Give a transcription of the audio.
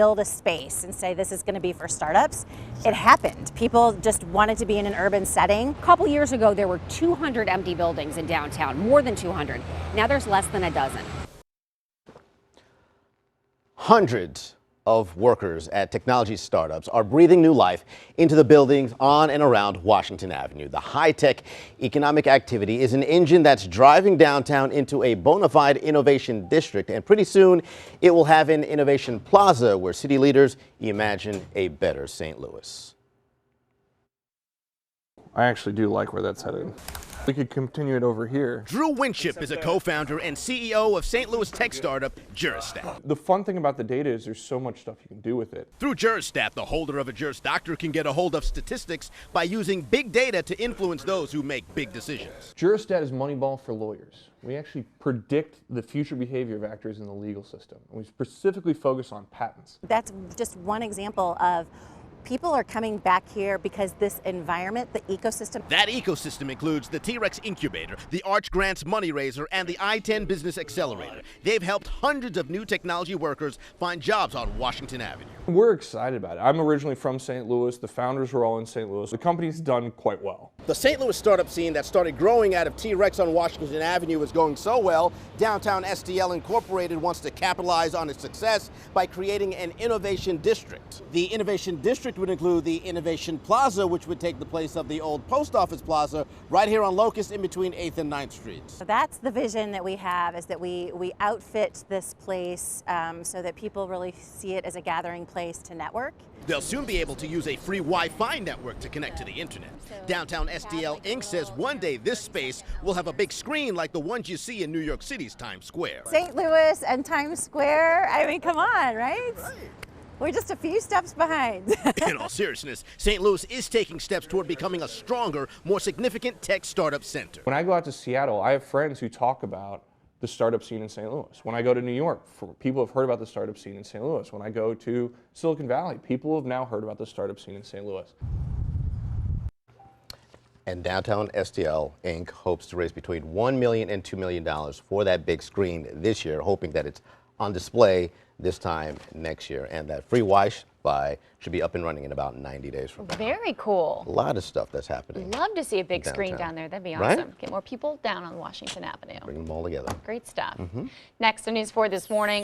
build a space and say this is going to be for startups, it happened. People just wanted to be in an urban setting. A couple years ago, there were 200 empty buildings in downtown, more than 200. Now there's less than a dozen. Hundreds of workers at technology startups are breathing new life into the buildings on and around Washington Avenue. The high-tech economic activity is an engine that's driving downtown into a bona fide innovation district, and pretty soon it will have an innovation plaza where city leaders imagine a better St. Louis. I actually do like where that's headed. We could continue it over here. Drew Winship is a co-founder and CEO of St. Louis tech startup Jurist. The fun thing about the data is there's so much stuff you can do with it. Through Juristat, the holder of a Juris Doctor can get a hold of statistics by using big data to influence those who make big decisions. Juristat is Moneyball for lawyers. We actually predict the future behavior of actors in the legal system. And we specifically focus on patents. That's just one example of people are coming back here because this environment, the ecosystem. That ecosystem includes the T-Rex Incubator, the Arch Grants Money Raiser, and the I-10 Business Accelerator. They've helped hundreds of new technology workers find jobs on Washington Avenue. We're excited about it. I'm originally from St. Louis. The founders were all in St. Louis. The company's done quite well. The St. Louis startup scene that started growing out of T-Rex on Washington Avenue is going so well, downtown STL Incorporated wants to capitalize on its success by creating an innovation district. The innovation district would include the Innovation Plaza, which would take the place of the old Post Office Plaza right here on Locust in between 8th and 9th Streets. So that's the vision that we have, is that we outfit this place so that people really see it as a gathering place to network. They'll soon be able to use a free Wi-Fi network to connect to the internet. Downtown STL Inc. says one day this space will have a big screen like the ones you see in New York City's Times Square. St. Louis and Times Square, I mean, come on, right? We're just a few steps behind. In all seriousness, St. Louis is taking steps toward becoming a stronger, more significant tech startup center. When I go out to Seattle, I have friends who talk about the startup scene in St. Louis. When I go to New York, people have heard about the startup scene in St. Louis. When I go to Silicon Valley, people have now heard about the startup scene in St. Louis. And downtown STL Inc. hopes to raise between $1 million and $2 million for that big screen this year, hoping that it's on display this time next year. And that free Wi-Fi should be up and running in about 90 days from now. Very cool. A lot of stuff that's happening. Love to see a big downtown. screen down there. That'd be awesome. Right? Get more people down on Washington Avenue. Bring them all together. Great stuff. Next on News 4 this morning.